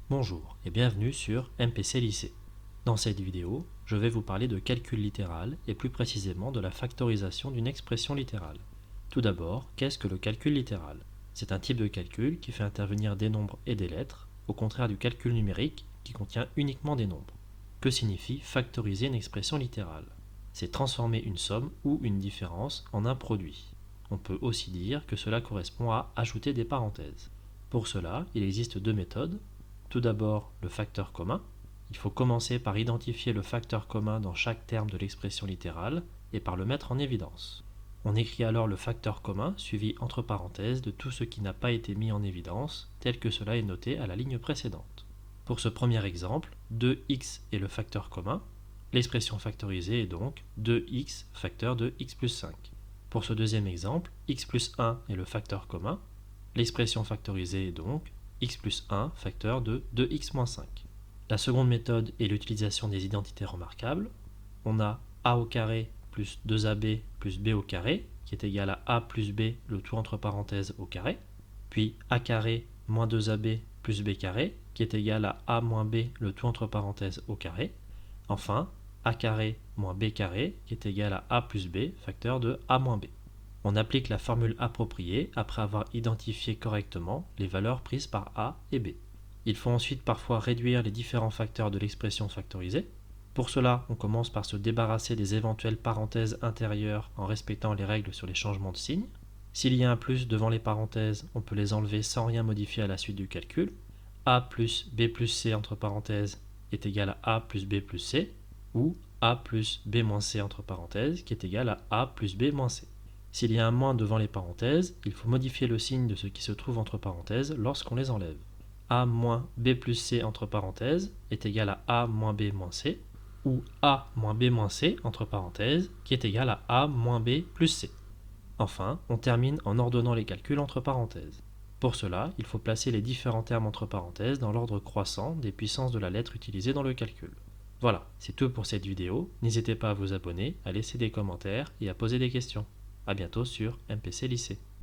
Bonjour et bienvenue sur MPC Lycée. Dans cette vidéo, je vais vous parler de calcul littéral et plus précisément de la factorisation d'une expression littérale. Tout d'abord, qu'est-ce que le calcul littéral? C'est un type de calcul qui fait intervenir des nombres et des lettres, au contraire du calcul numérique qui contient uniquement des nombres. Que signifie factoriser une expression littérale? C'est transformer une somme ou une différence en un produit. On peut aussi dire que cela correspond à ajouter des parenthèses. Pour cela, il existe deux méthodes. Tout d'abord, le facteur commun. Il faut commencer par identifier le facteur commun dans chaque terme de l'expression littérale et par le mettre en évidence. On écrit alors le facteur commun suivi entre parenthèses de tout ce qui n'a pas été mis en évidence, tel que cela est noté à la ligne précédente. Pour ce premier exemple, 2x est le facteur commun. L'expression factorisée est donc 2x facteur de x plus 5. Pour ce deuxième exemple, x plus 1 est le facteur commun. L'expression factorisée est donc x plus 1 facteur de 2x moins 5. La seconde méthode est l'utilisation des identités remarquables. On a a au carré plus 2ab plus b au carré, qui est égal à a plus b, le tout entre parenthèses au carré, puis a carré moins 2ab plus b carré, qui est égal à a moins b, le tout entre parenthèses au carré. Enfin, a carré moins b carré, qui est égal à a plus b, facteur de a moins b. On applique la formule appropriée après avoir identifié correctement les valeurs prises par a et b. Il faut ensuite parfois réduire les différents facteurs de l'expression factorisée. Pour cela, on commence par se débarrasser des éventuelles parenthèses intérieures en respectant les règles sur les changements de signes. S'il y a un plus devant les parenthèses, on peut les enlever sans rien modifier à la suite du calcul. A plus B plus C entre parenthèses est égal à A plus B plus C, ou A plus B moins C entre parenthèses qui est égal à A plus B moins C. S'il y a un moins devant les parenthèses, il faut modifier le signe de ce qui se trouve entre parenthèses lorsqu'on les enlève. A moins B plus C entre parenthèses est égal à A moins B moins C, ou A moins B moins C entre parenthèses qui est égal à A moins B plus C. Enfin, on termine en ordonnant les calculs entre parenthèses. Pour cela, il faut placer les différents termes entre parenthèses dans l'ordre croissant des puissances de la lettre utilisée dans le calcul. Voilà, c'est tout pour cette vidéo. N'hésitez pas à vous abonner, à laisser des commentaires et à poser des questions. A bientôt sur MPC Lycée.